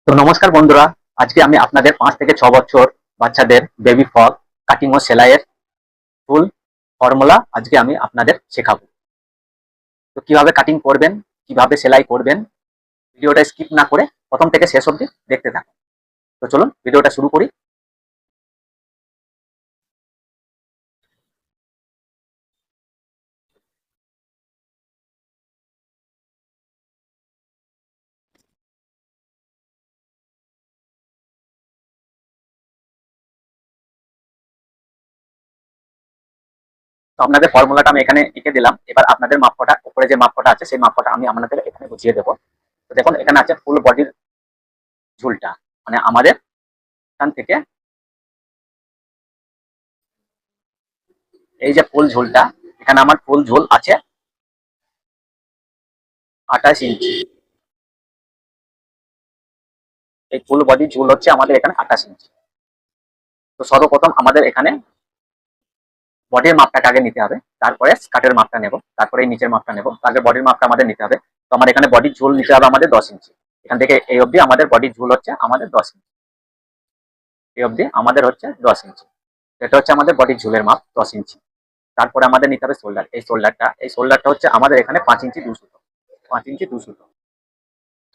তো নমস্কার বন্ধুরা, আজকে আমি আপনাদের 5 থেকে 6 বছর বাচ্চাদের বেবি ফ্রক কাটিং ও সেলাইয়ের ফুল ফর্মুলা আজকে আমি আপনাদের শেখাবো। তো কিভাবে কাটিং করবেন, কিভাবে সেলাই করবেন, ভিডিওটা স্কিপ না করে প্রথম থেকে শেষ অবধি দেখতে থাকুন। তো চলুন ভিডিওটা শুরু করি। তো আপনাদের ফর্মুলাটা আমি এখানে এঁকে দিলাম। এবার আপনাদের মাপটা, উপরে যে মাপটা আছে সেই মাপটা আমি আপনাদের এখানে বুঝিয়ে দেবো। তো দেখুন, এখানে আছে ফুল বডির ঝুলটা, মানে আমাদের এখান থেকে এই যে ফুল ঝুলটা, এখানে আমার ফুল ঝুল আছে 28 ইঞ্চি। এই ফুল বডি ঝুল হচ্ছে আমাদের এখানে 28 ইঞ্চি। তো সর্বপ্রথম আমাদের এখানে বডির মাপটাকে আগে নিতে হবে, তারপরে স্কার্টের মাপটা নেব, তারপরে এই নিচের মাপটা নেব, তারপরে বডির মাপটা আমাদের নিতে হবে। তো আমার এখানে বডির ঝুল নিতে হবে আমাদের 10 ইঞ্চি। এখান থেকে এই অবধি আমাদের বডির ঝুল হচ্ছে আমাদের 10 ইঞ্চি। এই অবধি আমাদের হচ্ছে 10 ইঞ্চি। এটা হচ্ছে আমাদের বডির ঝুলের মাপ 10 ইঞ্চি। তারপরে আমাদের নিতে হবে শোল্ডার। এই শোল্ডারটা হচ্ছে আমাদের এখানে 5 ইঞ্চি 2 সুতো। 5 ইঞ্চি 2 সুতো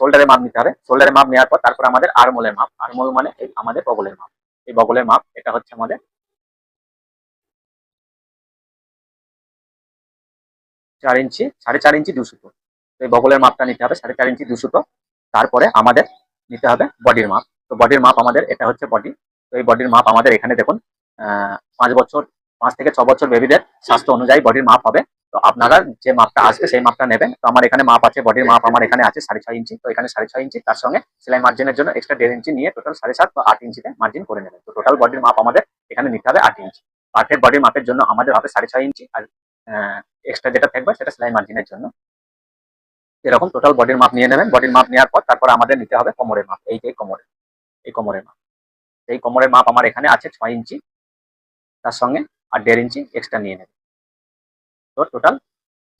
শোল্ডারের মাপ নিতে হবে। শোল্ডারের মাপ নেওয়ার পর তারপর আমাদের আর্মোলের মাপ। আর্মোল মানে এই আমাদের বগলের মাপ। এই বগলের মাপ এটা হচ্ছে আমাদের 4 ইঞ্চি, 4.5 ইঞ্চি 2 সুতো। তো এই বগলের মাপটা নিতে হবে 4.5 ইঞ্চি 2 সুতো। তারপরে আমাদের নিতে হবে বডির মাপ। তো বডির মাপ আমাদের এটা হচ্ছে বডি। তো এই বডির মাপ আমাদের এখানে দেখুন, 5 বছর, 5 থেকে 6 বছর বেবিদের স্বাস্থ্য অনুযায়ী বডির মাপ হবে। তো আপনারা যে মাপটা আসবে সেই মাপটা নেবেন। তো আমার এখানে মাপ আছে, বডির মাপ আমার এখানে আছে 6.5 ইঞ্চি। তো এখানে 6.5 ইঞ্চি, তার সঙ্গে সেলাই মার্জিনের জন্য এক্সট্রা 1.5 ইঞ্চি নিয়ে টোটাল 7.5 বা 8 ইঞ্চিতে মার্জিন করে নেবেন। তো টোটাল বডির মাপ আমাদের এখানে নিতে হবে 8 ইঞ্চি। পারফেক্ট বডির মাপের জন্য আমাদের হবে 6.5 ইঞ্চি, আর এক্সট্রা যেটা থাকবে সেটা সেলাই মার্জিনের জন্য। এরকম টোটাল বডির মাপ নিয়ে নেবেন। বডির মাপ নেওয়ার পর তারপর আমাদের নিতে হবে কোমরের মাপ। এই যে কোমরের, এই কোমরের মাপ, এই কোমরের মাপ আমার এখানে আছে 6 ইঞ্চি, তার সঙ্গে আর 1.5 ইঞ্চি এক্সট্রা নিয়ে নেবেন। তো টোটাল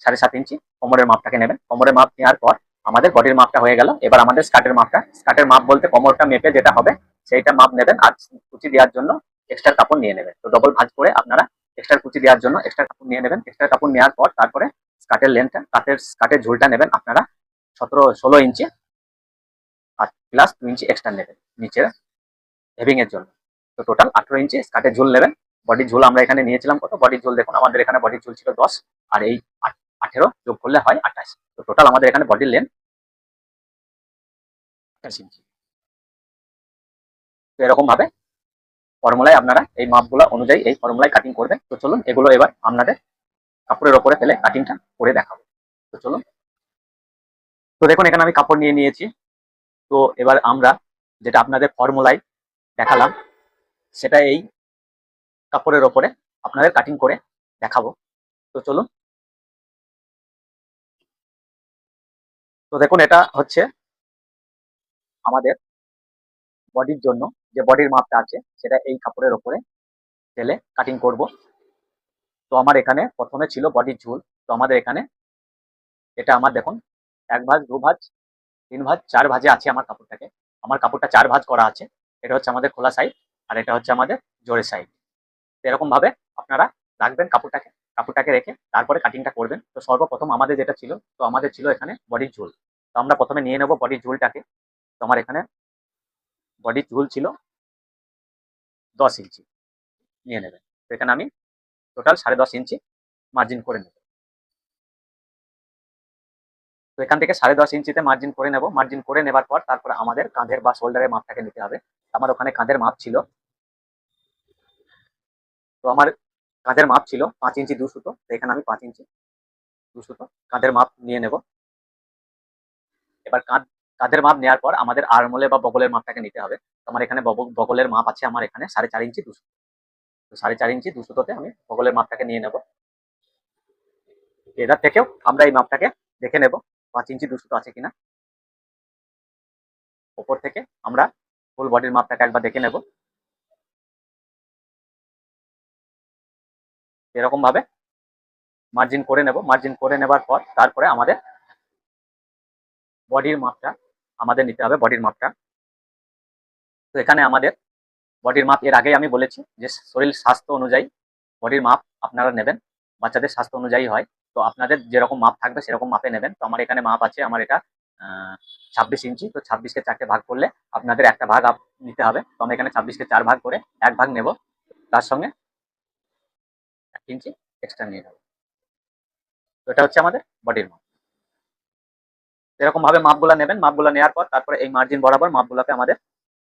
7.5 ইঞ্চি কোমরের মাপটাকে নেবেন। কোমরের মাপ নেওয়ার পর আমাদের বডির মাপটা হয়ে গেল। এবার আমাদের স্কার্টের মাপটা, স্কার্টের মাপ বলতে কোমরটা মেপে যেটা হবে সেইটা মাপ নেবেন। আর কুচি দেওয়ার জন্য এক্সট্রা কাপড় নিয়ে নেবেন। তো ডবল ভাঁজ করে আপনারা এক্সট্রা কুচি দেওয়ার জন্য এক্সট্রা কাপড় নিয়ে নেবেন। এক্সট্রা কাপড় নেওয়ার পর তারপরে স্কার্টের লেন্থটা, স্কার্টের ঝুলটা নেবেন আপনারা 16 ইঞ্চি, আর প্লাস 2 ইঞ্চি এক্সট্রা নেবেন নিচের হেভিং এর জন্য। তো টোটাল 18 ইঞ্চি স্কার্টের ঝুল নেবেন। বডির ঝুল আমরা এখানে নিয়েছিলাম কত, বডির ঝুল দেখুন আমাদের এখানে বডির ঝুল ছিল 10, আর এই 18 যোগ করলে হয় 28। তো টোটাল আমাদের এখানে বডির লেন্থ 28 ইঞ্চি। তো এরকম ভাবে ফর্মুলায় আপনারা এই মাপগুলো অনুযায়ী এই ফর্মুলায় কাটিং করবেন। তো চলুন এগুলো এবার আপনাদের কাপড়ের ওপরে ফেলে কাটিংটা করে দেখাবো। তো চলুন। তো দেখুন এখানে আমি কাপড় নিয়ে নিয়েছি। তো এবার আমরা যেটা আপনাদের ফর্মুলায় দেখালাম সেটা এই কাপড়ের ওপরে আপনাদের কাটিং করে দেখাবো। তো চলুন। তো দেখুন এটা হচ্ছে আমাদের বডির জন্য যে বডির মাপটা আছে সেটা এই কাপড়ের ওপরে ফেলে কাটিং করব। তো আমার এখানে প্রথমে ছিল বডির ঝুল। তো আমাদের এখানে এটা আমার দেখুন 1 ভাঁজ, 2 ভাঁজ, 3 ভাঁজ, 4 ভাঁজে আছে আমার কাপড়টাকে। আমার কাপড়টা 4 ভাঁজ করা আছে। এটা হচ্ছে আমাদের খোলা সাইড, আর এটা হচ্ছে আমাদের জোড়ের সাইড। এরকম ভাবে আপনারা রাখবেন কাপড়টাকে। কাপড়টাকে রেখে তারপরে কাটিংটা করবেন। তো সর্বপ্রথম আমাদের যেটা ছিল, তো আমাদের ছিল এখানে বডির ঝুল। তো আমরা প্রথমে নিয়ে নেব বডির ঝুলটাকে। তো আমার এখানে বডির ঝুল ছিল 10 ইঞ্চি নিয়ে নেবেন। তো এখানে আমি টোটাল 10.5 ইঞ্চি মার্জিন করে নেব। তো এখান থেকে 10.5 ইঞ্চিতে মার্জিন করে নেব। মার্জিন করে নেবার পর তারপর আমাদের কাঁধের বা শোল্ডারের মাপটাকে নিতে হবে। আমার ওখানে কাঁধের মাপ ছিল, তো আমার কাঁধের মাপ ছিল 5 ইঞ্চি 2 সুতো। তো এখানে আমি 5 ইঞ্চি 2 সুতো কাঁধের মাপ নিয়ে নেব। এবার কাঁধের মাপ নেওয়ার পর আমাদের আর্মহোলে বা বগলের মাপটাকে নিতে হবে। তো আমার এখানে বগলের মাপ আছে আমার এখানে 4.5 ইঞ্চি 2 সুতো। তো 4.5 ইঞ্চি 2 সুতোতে আমি বগলের মাপটাকে নিয়ে নেব। এটার থেকেও আমরা এই মাপটাকে দেখে নেব 5 ইঞ্চি 2 সুতো আছে কিনা। ওপর থেকে আমরা ফুল বডির মাপটাকে একবার দেখে নেব। এরকম ভাবে মার্জিন করে নেব। মার্জিন করে নেবার পর তারপরে আমাদের বডির মাপটা আমাদের নিতে হবে। বডির মাপটা তো এখানে আমাদের বডির মাপ এর আগেই আমি বলেছি যে শরীর স্বাস্থ্য অনুযায়ী বডির মাপ আপনারা নেবেন। বাচ্চাদের স্বাস্থ্য অনুযায়ী হয়। তো আপনাদের যেরকম মাপ থাকবে সেরকম মাপে নেবেন। তো আমার এখানে মাপ আছে, আমার এটা 26 ইঞ্চি। তো 26-কে 4-টে ভাগ করলে আপনাদের একটা ভাগ নিতে হবে। তো আমি এখানে 26-কে 4 ভাগ করে এক ভাগ নেব, তার সঙ্গে 1 ইঞ্চি এক্সট্রা নিয়ে নেব। তো এটা হচ্ছে আমাদের বডির মাপ। এরকম ভাবে মাপগুলা নেবেন। মাপগুলা নেওয়ার পর তারপরে এই মার্জিন বরাবর মাপগুলাকে আমাদের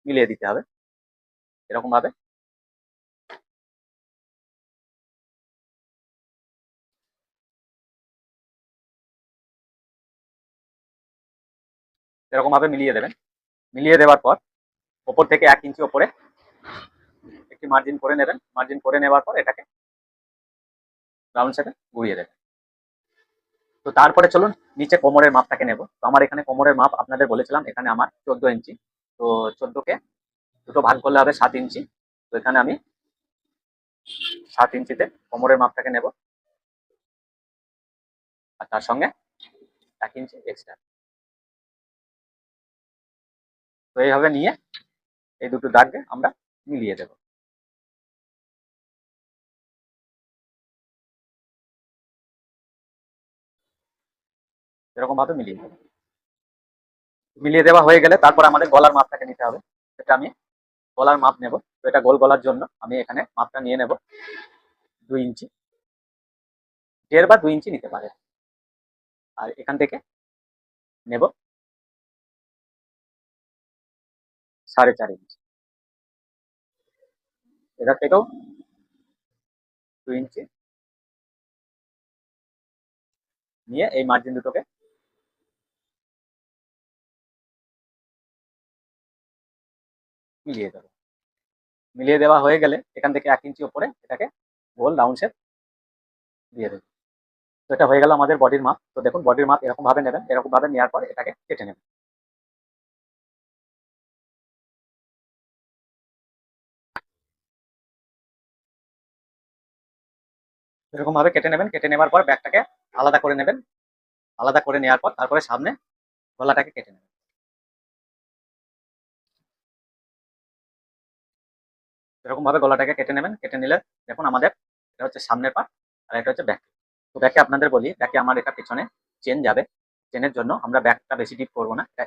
মিলিয়ে দিতে হবে এরকম ভাবে। এরকম ভাবে মিলিয়ে দেবেন। মিলিয়ে দেওয়ার পর ওপর থেকে 1 ইঞ্চি ওপরে একটি মার্জিন করে নেবেন। মার্জিন করে নেওয়ার পর এটাকে রাউন্ড শেপে ঘুরিয়ে দেবেন। তো তারপরে চলুন নিচে কোমরের মাপটাকে নেব। তো আমার এখানে কোমরের মাপ আপনাদের বলেছিলাম, এখানে আমার 14 ইঞ্চি। তো 14-কে দুটো ভাগ করলে হবে 7 ইঞ্চি। তো এখানে আমি 7 ইঞ্চিতে কোমরের মাপটাকে নেব, আর তার সঙ্গে 1 ইঞ্চি এক্সট্রা। তো এইভাবে নিয়ে এই দুটো দাগকে আমরা মিলিয়ে দেব। এরকম ভাবে মিলিয়ে দেবো। মিলিয়ে দেওয়া হয়ে গেলে তারপর আমাদের গলার মাপটাকে নিতে হবে। সেটা আমি গলার মাপ নেব। তো এটা গোল গলার জন্য আমি এখানে মাপটা নিয়ে নেব 2 ইঞ্চি। 1.5 বা 2 ইঞ্চি নিতে পারে। আর এখান থেকে নেব 4.5 ইঞ্চি। এটা থেকেও 2 ইঞ্চি নিয়ে এই মার্জিন দুটোকে মিলিয়ে দেবো। মিলিয়ে দেওয়া হয়ে গেলে এখান থেকে 1 ইঞ্চি উপরে এটাকে গোল রাউন্ড শেপ দিয়ে দেবো। তো এটা হয়ে গেল আমাদের বডির মাপ। তো দেখুন বডির মাপ এরকম ভাবে নেবেন। এরকম ভাবে নেওয়ার পর এটাকে কেটে নেবেন। এরকম ভাবে কেটে নেবেন। কেটে নেওয়ার পর ব্যাগটাকে আলাদা করে নেবেন। আলাদা করে নেওয়ার পর তারপরে সামনে গলাটাকে কেটে নেবেন। এরকম ভাবে গলাটাকে কেটে নেবেন। কেটে নিলে দেখুন আমাদের এটা হচ্ছে সামনের পার্ট, আর এটা হচ্ছে ব্যাক। তো ব্যাকে আপনাদের বলি, ব্যাকে আমার এটা পেছনে চেন যাবে। চেনের জন্য আমরা ব্যাকটা বেশি ডিপ করবো না, এটা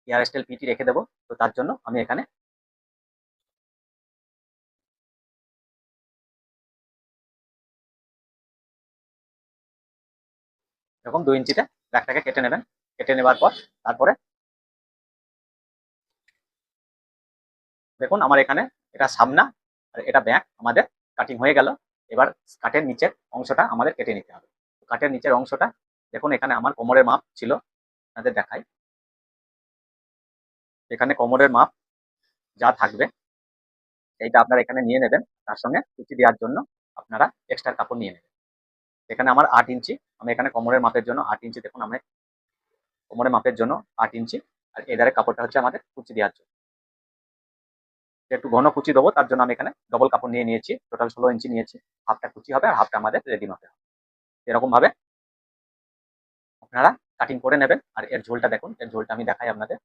এয়ার স্টাইল পিটি রেখে দেবো। তো তার জন্য আমি এখানে এরকম 2 ইঞ্চিতে ব্যাকটাকে কেটে নেবেন। কেটে নেওয়ার পর তারপরে দেখুন আমার এখানে এটা সামনা আর এটা ব্যাক আমাদের কাটিং হয়ে গেল। এবার কাটের নিচের অংশটা আমাদের কেটে নিতে হবে। কাটের নিচের অংশটা দেখুন এখানে আমার কোমরের মাপ ছিল, আপনাদের দেখাই। এখানে কোমরের মাপ যা থাকবে সেইটা আপনারা এখানে নিয়ে নেবেন। তার সঙ্গে কুচি দেওয়ার জন্য আপনারা এক্সট্রা কাপড় নিয়ে নেবেন। এখানে আমার 8 ইঞ্চি, আমি এখানে কোমরের মাপের জন্য 8 ইঞ্চি, দেখুন আমি কোমরের মাপের জন্য 8 ইঞ্চি। আর এধারে কাপড়টা হচ্ছে আমাদের কুচি দেওয়ার জন্য। একটু ঘন কুচি দেবো তার জন্য আমি এখানে ডবল কাপড় নিয়ে নিয়েছি। টোটাল 16 ইঞ্চি নিয়েছি। হাফটা কুচি হবে আর হাফটা আমাদের রেডি মাপে হবে। এরকম ভাবে আপনারা কাটিং করে নেবেন। আর এর ঝোলটা দেখুন, এর ঝোলটা আমি দেখাই আপনাদের।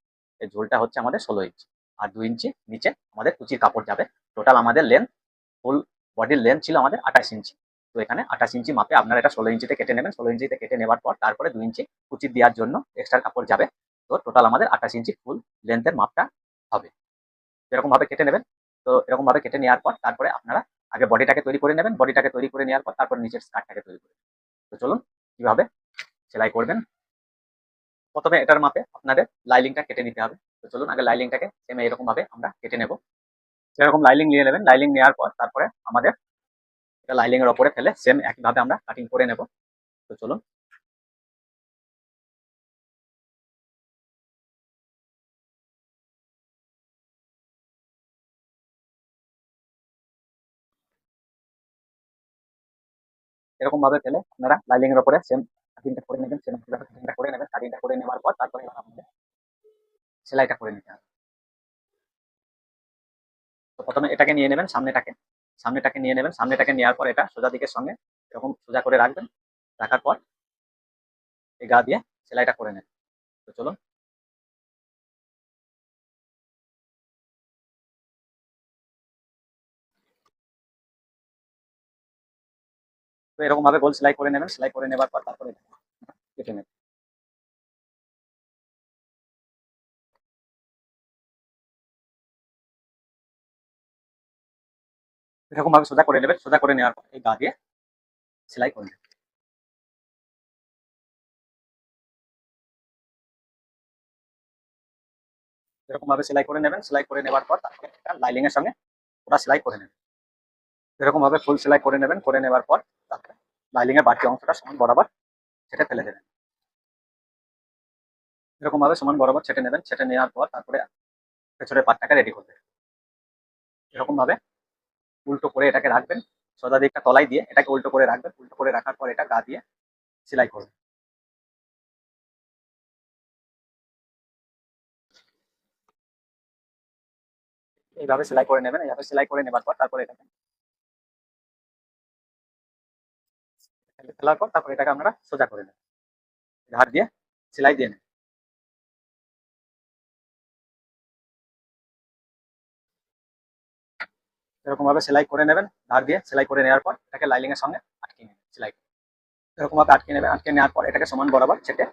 এর ঝোলটা হচ্ছে আমাদের 16 ইঞ্চি, আর 2 ইঞ্চি নিচে আমাদের কুচির কাপড় যাবে। টোটাল আমাদের লেন্থ, ফুল বডির লেন্থ ছিল আমাদের 28 ইঞ্চি। তো এখানে 28 ইঞ্চি মাপে আপনারা এটা 16 ইঞ্চিতে কেটে নেবেন। 16 ইঞ্চিতে কেটে নেওয়ার পর তারপরে 2 ইঞ্চি কুচি দেওয়ার জন্য এক্সট্রা কাপড় যাবে। তো টোটাল আমাদের 28 ইঞ্চি ফুল লেন্থের মাপটা হবে। এরকম ভাবে কেটে নেবেন। তো এরকম ভাবে কেটে নেওয়ার পর তারপরে আপনারা আগে বডিটাকে তৈরি করে নেবেন। বডিটাকে তৈরি করে নেওয়ার পর তারপর নিচের স্কার্টটাকে তৈরি করে নেবেন। তো চলুন কিভাবে সেলাই করবেন। প্রথমে এটার মাপে আপনাদের লাইলিংটা কেটে নিতে হবে। তো চলুন আগে লাইলিংটাকে সেম এরকম ভাবে আমরা কেটে নেব। সেরকম লাইলিং নিয়ে নেবেন। লাইলিং নেওয়ার পর তারপরে আমাদের এটা লাইলিং এর উপরে ফেলে সেম একইভাবে আমরা কাটিং করে নেব। তো চলুন। এরকম ভাবে ফেলে আপনারা লাইলিং এর উপরে সেম কাটিংটা করে নেবেন। সেম কাটিংটা করে নেবেন। কাটিংটা করে নেওয়ার পর তারপরে আমাদের সেলাইটা করে নিতে হবে। তো প্রথমে এটাকে নিয়ে নেবেন, সামনেটাকে। সামনেটাকে নিয়ে নেবেন। সামনেটাকে নেওয়ার পর এটা সোজা দিকের সঙ্গে এরকম সোজা করে রাখবেন। রাখার পর এই গা দিয়ে সেলাইটা করে নেবেন। তো চলুন। তো এরকম ভাবে গোল সেলাই করে নেবেন, সেলাই করে নেবার পর তারপরে কেটে নেবেন। এরকম ভাবে সোজা করে নেবেন, সোজা করে নেওয়ার পর এই গা দিয়ে সেলাই করে নেবেন। এরকম ভাবে সেলাই করে নেবেন, সেলাই করে নেবার পর তারপরে একটা লাইলিং এর সঙ্গে ওটা সেলাই করে নেবেন। এরকম ভাবে ফুল সেলাই করে নেবেন, করে নেবার পর তারপরে লাইলিং এর বাকি অংশটা সমান বরাবর ছেটে ফেলে দেবেন। এরকম ভাবে সমান বরাবর ছেটে নেবেন, ছেটে নেওয়ার পর তারপরে পেছনের পাটটাকে রেডি করবেন। এরকম ভাবে উল্টো করে এটাকে রাখবেন, সোজা দিকটা তলায় দিয়ে এটাকে উল্টো করে রাখবেন, উল্টো করে রাখার পর এটা গা দিয়ে সেলাই করবেন। এইভাবে সেলাই করে নেবেন, এইভাবে সেলাই করে নেবার পর তারপরে এটাকে ফেলার পর তারপরে এটাকে আপনারা সোজা করে নেবেন, ধার দিয়ে সেলাই দিয়ে নেবেন। এরকম ভাবে সেলাই করে নেবেন, ধার দিয়ে সেলাই করে নেওয়ার পর এটাকে লাইলিং এর সঙ্গে আটকে নেবেন সেলাই করে। এরকম ভাবে আটকে নেবেন, আটকে নেওয়ার পর এটাকে সমান বরাবর ছেটে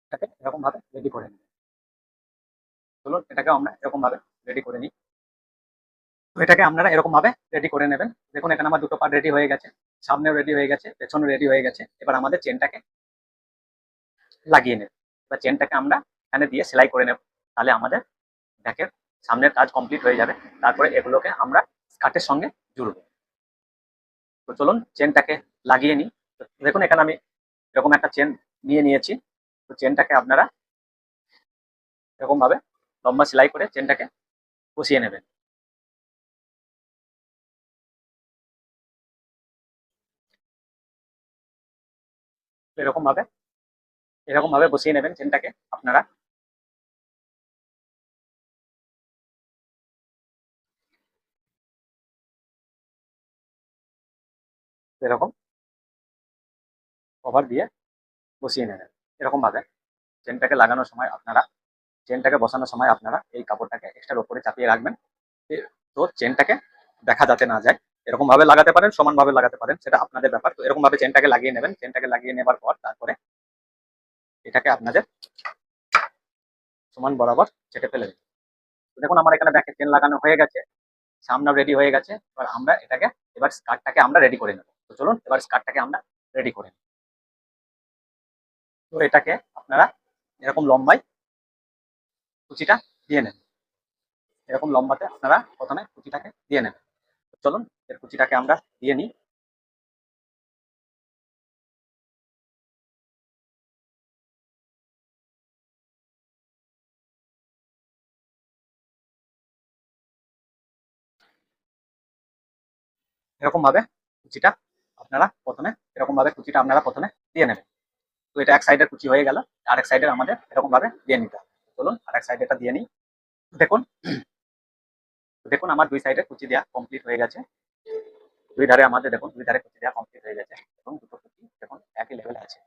এটাকে এরকম ভাবে রেডি করে নেবেন। চলুন এটাকে আমরা এরকম ভাবে রেডি করে নিই। তো এটাকে আপনারা এরকম ভাবে রেডি করে নেবেন। দেখুন এখানে আমার দুটো পার্ট রেডি হয়ে গেছে, সামনেও রেডি হয়ে গেছে, পেছনেও রেডি হয়ে গেছে। এবার আমাদের চেনটাকে লাগিয়ে নেব। এবার চেনটাকে আমরা এখানে দিয়ে সেলাই করে নেব, তাহলে আমাদের ব্যাকের সামনের কাজ কমপ্লিট হয়ে যাবে। তারপরে এগুলোকে আমরা স্কার্টের সঙ্গে জুড়বো। তো চলুন চেনটাকে লাগিয়ে নিই। তো দেখুন এখানে আমি এরকম একটা চেন নিয়ে নিয়েছি। তো চেনটাকে আপনারা এরকম ভাবে লম্বা সেলাই করে চেনটাকে বসিয়ে নেবেন। এরকম ভাবে বসিয়ে নেবেন চেনটাকে আপনারা। এরকম কভার দিয়ে বসিয়ে নেবেন। এরকম ভাবে চেনটাকে লাগানোর সময় আপনারা, চেনটাকে বসানোর সময় আপনারা এই কাপড়টাকে এক্সট্রার উপরে চাপিয়ে রাখবেন, তো চেনটাকে দেখা যাতে না যায়। এরকম ভাবে লাগাতে পারেন, সমান ভাবে লাগাতে পারেন, সেটা আপনাদের ব্যাপার। তো এরকম ভাবে চেনটাকে লাগিয়ে নেবেন। চেনটাকে লাগিয়ে নেবার পর তারপরে এটাকে আপনাদের সমান বরাবর চেটে ফেলে দিন। তো দেখুন আমার এখানে ব্যাকে চেন লাগানো হয়ে গেছে, সামনেও রেডি হয়ে গেছে। এবার আমরা এটাকে, এবার স্কার্টটাকে আমরা রেডি করে নেব। তো চলুন এবার স্কার্টটাকে আমরা রেডি করে নিই। তো এটাকে আপনারা এরকম লম্বায় কুচিটা দিয়ে নেন। এরকম লম্বাতে আপনারা প্রথমে কুচিটাকে দিয়ে নেবেন। তো চলুন এর কুচিটাকে আমরা দিয়ে নিই। এরকম ভাবে কুচিটা আপনারা প্রথমে দিয়ে নেবেন। তো এটা এক সাইডের কুচি হয়ে গেল, আরেক সাইডের আমাদের এরকম ভাবে দিয়ে নিতে হবে। চলুন আরেক সাইডে এটা দিয়ে নিই। দেখুন দেখুন আমার দুই সাইডে কুচি দেওয়া কমপ্লিট হয়ে গেছে। দুই ধারে আমাদের দেখুন দুই ধারে কুচি দেওয়া কমপ্লিট হয়ে গেছে এবং দুটো কুচি দেখুন একই লেভেলে আছে।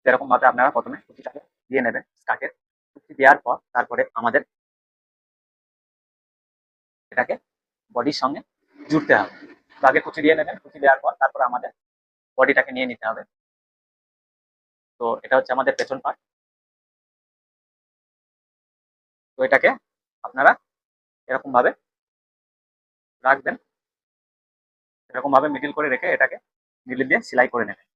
এরকম ভাবে আপনারা প্রথমে কুচিটাকে দিয়ে নেবেন স্কার্টের। কুচি দেওয়ার পর তারপরে আমাদের এটাকে বডির সঙ্গে জুড়তে হবে। তো আগে কুচি দিয়ে নেবেন, কুচি দেওয়ার পর তারপরে আমাদের বডিটাকে নিয়ে নিতে হবে। তো এটা হচ্ছে আমাদের পেছন পার্ট। তো এটাকে আপনারা এরকম ভাবে রাখবেন, এরকম ভাবে মিডিল করে রেখে এটাকে মিডিল দিয়ে সেলাই করে নেবেন।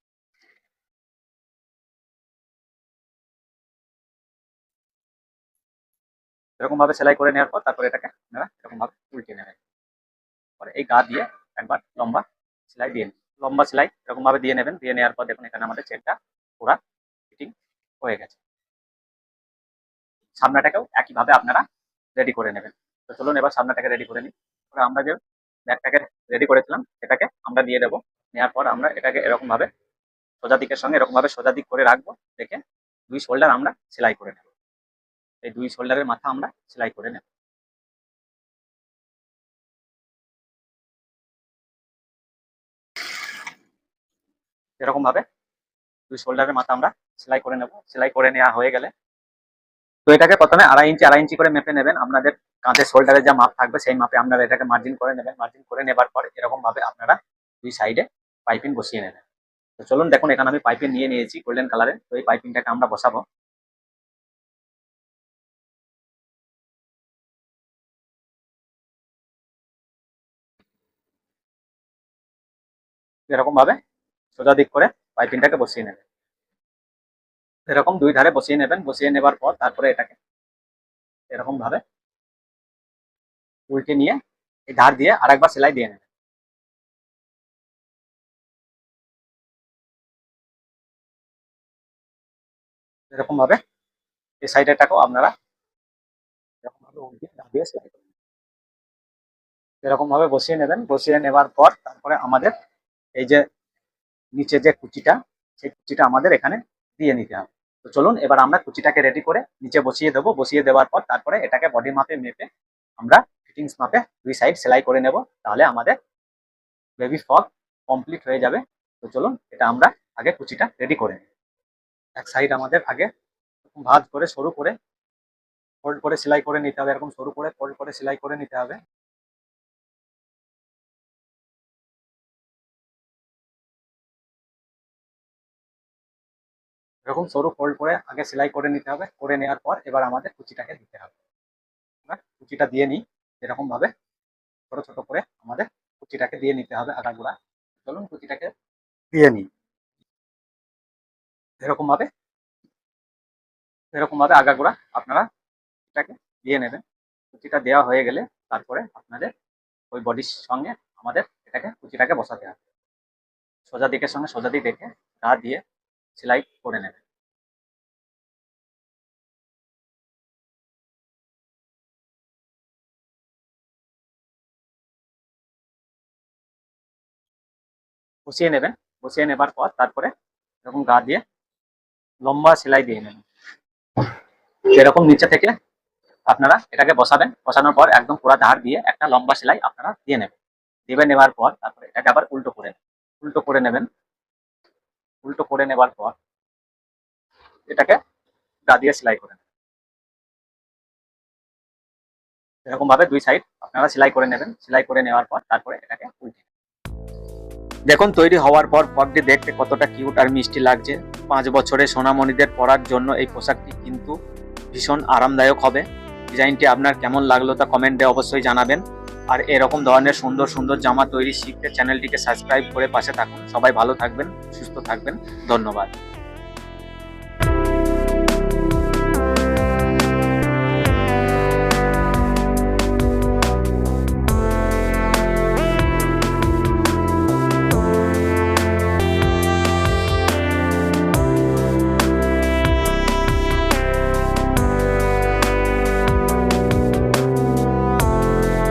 এরকম ভাবে সেলাই করে নেওয়ার পর তারপরে এটাকে আপনারা এরকম ভাবে উল্টে নেবেন। পরে এই গা দিয়ে একবার লম্বা সেলাই দিয়ে নেবেন। লম্বা সেলাই এরকম ভাবে দিয়ে নেবেন। দিয়ে নেওয়ার পর দেখুন এখানে আমাদের চেনটা পুরা ফিটিং হয়ে গেছে। সামনেটাকেও একইভাবে আপনারা রেডি করে নেবেন। তো চলুন এবার সামনেটাকে রেডি করে নিই। আমরা যে ব্যাগটাকে রেডি করেছিলাম সেটাকে আমরা দিয়ে দেবো। নেওয়ার পর আমরা এটাকে এরকম ভাবে সোজা দিকের সঙ্গে এরকম ভাবে সোজা দিক করে রাখবো, রেখে দুই শোল্ডার আমরা সেলাই করে নেব। এই দুই শোল্ডারের মাথা আমরা সেলাই করে নেব। এরকম ভাবে দুই শোল্ডারের মাথা আমরা সেলাই করে নেব। সেলাই করে নেওয়া হয়ে গেলে তো এটাকে প্রথমে 2.5 ইঞ্চি করে মেপে নেবেন আপনাদের কাঁধের শোল্ডারে যা মাপ থাকবে সেই মাপে আপনারা এটাকে মার্জিন করে নেবেন। মার্জিন করে নেবার পর এরকম ভাবে আপনারা দুই সাইডে পাইপিং বসিয়ে নেবেন। তো চলুন দেখুন, এখানে আমি পাইপিং নিয়ে নিয়েছি গোল্ডেন কালারে। তো এই পাইপিংটাকে আমরা বসাবো। এরকম ভাবে সোজা দিক করে পাইপিংটাকে বসিয়ে নেবেন। এরকম দুই ধারে বসিয়ে নেবেন। বসিয়ে নেবার পর তারপরে এটাকে এরকম ভাবে উল্টে নিয়ে এই ধার দিয়ে আরেকবার সেলাই দিয়ে নেবেন। এরকম ভাবে এই সাইডেরটাকেও আপনারা এরকম ভাবে উল্টে ধার দিয়ে সেলাই করবেন। এরকম ভাবে বসিয়ে নেবেন। বসিয়ে নেবার পর তারপরে আমাদের এই যে নিচে যে কুচিটা, সেই কুচিটা আমাদের এখানে দিয়ে নিতে হবে। তো চলুন এবার আমরা কুচিটাকে রেডি করে নিচে বসিয়ে দেবো। বসিয়ে দেওয়ার পর তারপরে এটাকে বডি মাপে মেপে আমরা ফিটিংস মাপে দুই সাইড সেলাই করে নেব। তাহলে আমাদের বেবি ফ্রক কমপ্লিট হয়ে যাবে। তো চলুন এটা আমরা আগে কুচিটা রেডি করে নিই। এক সাইড আমাদের আগে ভাঁজ করে সরু করে ফোল্ড করে সেলাই করে নিতে হবে। এরকম সরু করে ফোল্ড করে সেলাই করে নিতে হবে। এরকম সরু ফোল্ড করে আগে সেলাই করে নিতে হবে। করে নেওয়ার পর এবার আমাদের কুচিটাকে দিতে হবে। আমরা কুচিটা দিয়ে নিই। এরকম ভাবে ছোট ছোট করে আমাদের কুচিটাকে দিয়ে নিতে হবে আগাগোড়া। চলুন কুচিটাকে দিয়ে নিই। এরকম ভাবে আগাগোড়া আপনারা এটাকে দিয়ে নেবেন। কুচিটা দেওয়া হয়ে গেলে তারপরে আপনাদের ওই বডির সঙ্গে আমাদের এটাকে কুচিটাকে বসাতে হবে। সোজা দিকের সঙ্গে সোজা দিক রেখে গা দিয়ে সেলাই করে নেবেন। বসিয়ে নেবেন। বসিয়ে নেবার পর তারপরে এরকম গা দিয়ে লম্বা সেলাই দিয়ে নেবেন। এরকম নিচে থেকে আপনারা এটাকে বসাবেন। বসানোর পর একদম পুরো ধার দিয়ে একটা লম্বা সেলাই আপনারা দিয়ে নেবেন। দিয়ে নেবার পর তারপরে এটাকে আবার উল্টো করে নেবেন। উল্টো করে নেবার পর এটাকে গা দিয়ে সেলাই করে নেবেন। এরকম ভাবে দুই সাইড আপনারা সেলাই করে নেবেন। সেলাই করে নেওয়ার পর তারপরে এটাকে উল্টে দেখুন তৈরি হওয়ার পর ফ্রকটি দেখতে কতটা কিউট আর মিষ্টি লাগছে। 5 বছরের সোনামণিদের পরার জন্য এই পোশাকটি কিন্তু ভীষণ আরামদায়ক হবে। ডিজাইনটি আপনার কেমন লাগলো তা কমেন্টে অবশ্যই জানাবেন। আর এরকম ধরনের সুন্দর সুন্দর জামা তৈরি শিখতে চ্যানেলটিকে সাবস্ক্রাইব করে পাশে থাকুন। সবাই ভালো থাকবেন, সুস্থ থাকবেন। ধন্যবাদ।